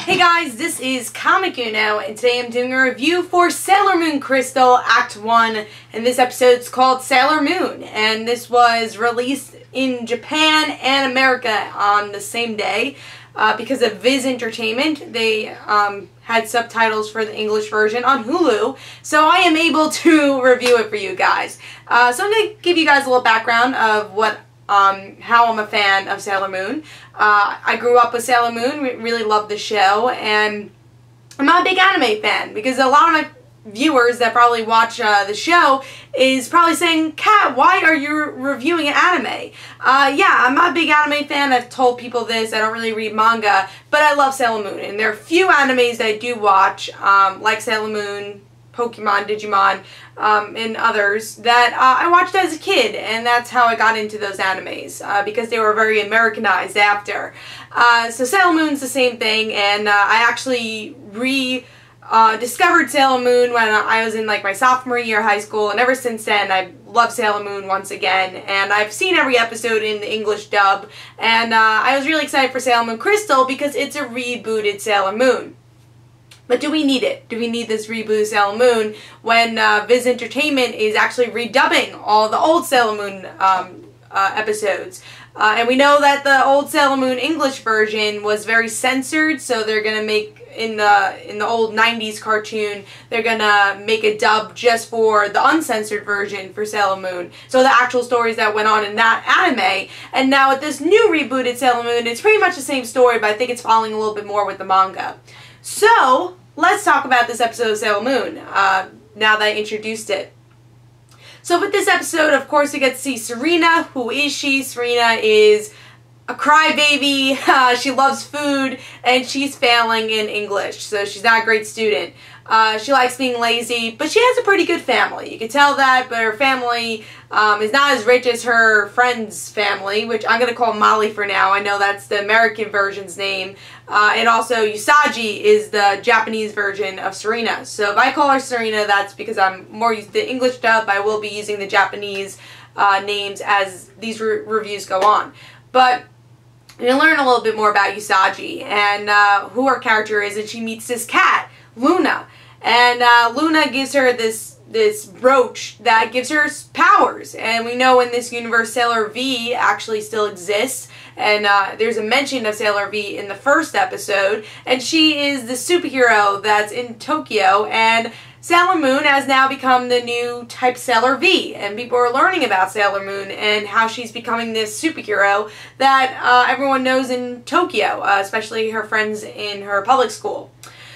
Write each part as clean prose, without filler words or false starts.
Hey guys, this is Comic Uno, and today I'm doing a review for Sailor Moon Crystal Act 1, and this episode's called Sailor Moon, and this was released in Japan and America on the same day because of Viz Entertainment. They had subtitles for the English version on Hulu, so I am able to review it for you guys. So I'm going to give you guys a little background of how I'm a fan of Sailor Moon. I grew up with Sailor Moon, really loved the show, and I'm not a big anime fan because a lot of my viewers that probably watch the show is probably saying, Kat, why are you reviewing an anime? Yeah, I'm not a big anime fan. I've told people this. I don't really read manga, but I love Sailor Moon, and there are a few animes that I do watch, like Sailor Moon, Pokemon, Digimon, and others that I watched as a kid, and that's how I got into those animes, because they were very Americanized after. So Sailor Moon's the same thing, and I actually discovered Sailor Moon when I was in like my sophomore year of high school, and ever since then I love Sailor Moon once again, and I've seen every episode in the English dub, and I was really excited for Sailor Moon Crystal because it's a rebooted Sailor Moon. But do we need it? Do we need this reboot of Sailor Moon when Viz Entertainment is actually redubbing all the old Sailor Moon episodes? And we know that the old Sailor Moon English version was very censored, so they're gonna make in the old 90s cartoon, they're gonna make a dub just for the uncensored version for Sailor Moon. So the actual stories that went on in that anime. And now with this new rebooted Sailor Moon, it's pretty much the same story, but I think it's following a little bit more with the manga. So let's talk about this episode of Sailor Moon, now that I introduced it. So with this episode, of course, we get to see Serena. Who is she? Serena is a crybaby. She loves food, and she's failing in English, so she's not a great student. She likes being lazy, but she has a pretty good family. You can tell that, but her family is not as rich as her friend's family, which I'm going to call Molly for now. I know that's the American version's name. And also Usagi is the Japanese version of Serena. So if I call her Serena, that's because I'm more used to the English dub. I will be using the Japanese names as these reviews go on. But you'll learn a little bit more about Usagi and who her character is, and she meets this cat, Luna. And Luna gives her this brooch that gives her powers. And we know in this universe Sailor V actually still exists. And there's a mention of Sailor V in the first episode. And she is the superhero that's in Tokyo. And Sailor Moon has now become the new type Sailor V. And people are learning about Sailor Moon and how she's becoming this superhero that everyone knows in Tokyo, especially her friends in her public school.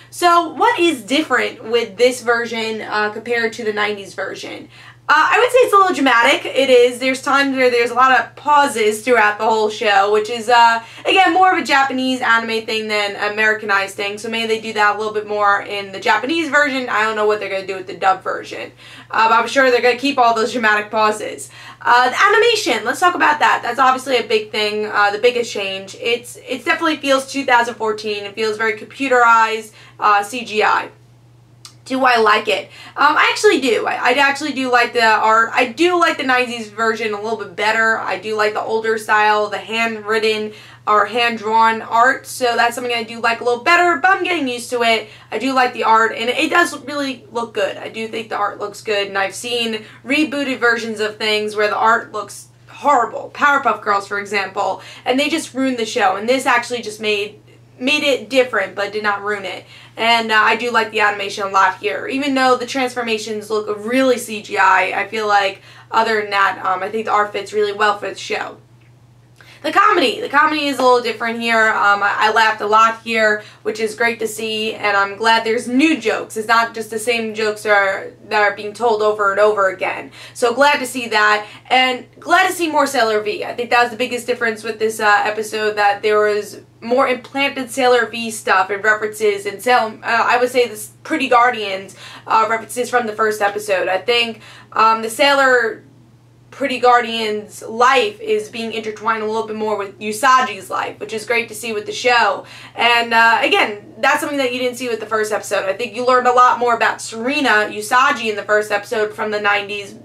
So what is different with this version compared to the 90s version? I would say it's a little dramatic. It is. There's times where there's a lot of pauses throughout the whole show, which is, again, more of a Japanese anime thing than an Americanized thing. So maybe they do that a little bit more in the Japanese version. I don't know what they're going to do with the dub version. But I'm sure they're going to keep all those dramatic pauses. The animation, let's talk about that. That's obviously a big thing, the biggest change. It definitely feels 2014. It feels very computerized, CGI. Do I like it? I actually do. I actually do like the art. I do like the 90s version a little bit better. I do like the older style, the handwritten or hand-drawn art. So that's something I do like a little better, but I'm getting used to it. I do like the art, and it does really look good. I do think the art looks good, and I've seen rebooted versions of things where the art looks horrible. Powerpuff Girls, for example, and they just ruined the show. And this actually just made it different, but did not ruin it. And I do like the animation a lot here. Even though the transformations look really CGI, I feel like other than that, I think the art fits really well for the show. The comedy is a little different here. I laughed a lot here, which is great to see, and I'm glad there's new jokes. It's not just the same jokes that are being told over and over again. So glad to see that, and glad to see more Sailor V. I think that was the biggest difference with this episode, that there was more implanted Sailor V stuff and references, and I would say this Pretty Guardians references from the first episode. I think the Sailor Pretty Guardian's life is being intertwined a little bit more with Usagi's life, which is great to see with the show. And again, that's something that you didn't see with the first episode. I think you learned a lot more about Serena, Usagi, in the first episode from the 90s,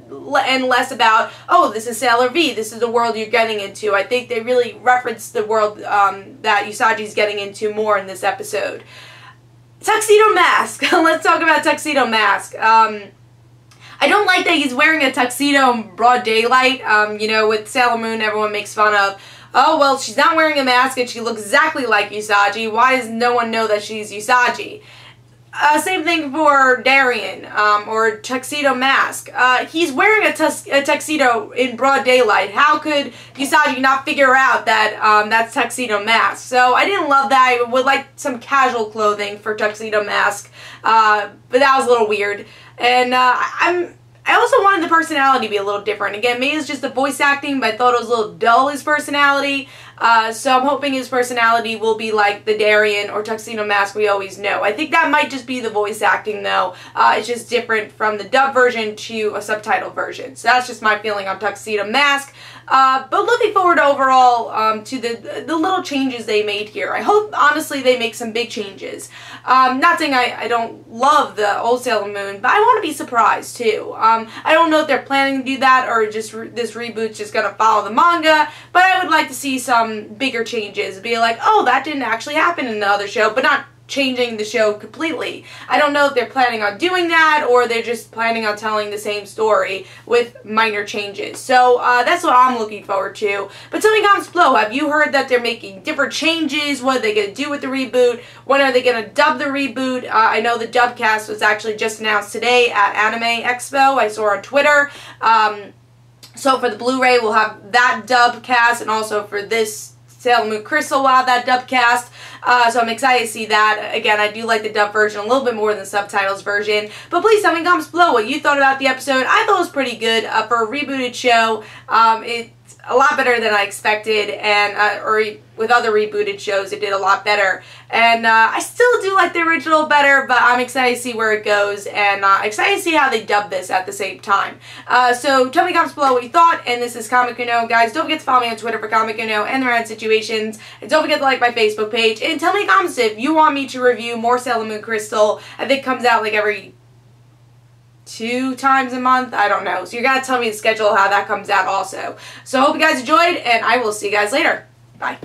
and less about, oh, this is Sailor V, this is the world you're getting into. I think they really referenced the world that Usagi's getting into more in this episode. Tuxedo Mask. Let's talk about Tuxedo Mask. I don't like that he's wearing a tuxedo in broad daylight. You know, with Sailor Moon, everyone makes fun of, oh, well, she's not wearing a mask and she looks exactly like Usagi. Why does no one know that she's Usagi? Same thing for Darien, or Tuxedo Mask. He's wearing a tuxedo in broad daylight. How could Usagi not figure out that that's Tuxedo Mask? So I didn't love that. I would like some casual clothing for Tuxedo Mask, but that was a little weird. And I also wanted the personality to be a little different. Again, maybe it's just the voice acting, but I thought it was a little dull, his personality. So I'm hoping his personality will be like the Darien or Tuxedo Mask we always know. I think that might just be the voice acting, though. It's just different from the dub version to a subtitle version. So that's just my feeling on Tuxedo Mask. But looking forward overall to the little changes they made here. I hope, honestly, they make some big changes. Not saying I don't love the old Sailor Moon, but I want to be surprised, too. I don't know if they're planning to do that or just this reboot's just going to follow the manga, but I would like to see some bigger changes. Be like, oh, that didn't actually happen in the other show, but not changing the show completely. I don't know if they're planning on doing that or they're just planning on telling the same story with minor changes. So that's what I'm looking forward to. But tell me in the comments below, have you heard that they're making different changes? What are they going to do with the reboot? When are they going to dub the reboot? I know the dub cast was actually just announced today at Anime Expo. I saw on Twitter. So for the Blu-ray, we'll have that dub cast, and also for this Sailor Moon Crystal, we'll have that dub cast. So I'm excited to see that. Again, I do like the dub version a little bit more than the subtitles version. But please tell me in the comments below what you thought about the episode. I thought it was pretty good for a rebooted show. It's a lot better than I expected, and or with other rebooted shows, it did a lot better. And I still do like the original better, but I'm excited to see where it goes, and excited to see how they dub this at the same time. So tell me in the comments below what you thought, and this is Comic Uno. Guys, don't forget to follow me on Twitter for Comic Uno and the Random Situations, and don't forget to like my Facebook page, and tell me in the comments if you want me to review more Sailor Moon Crystal. I think it comes out like every 2 times a month. I don't know. So you gotta tell me the schedule how that comes out also. So I hope you guys enjoyed, and I will see you guys later. Bye.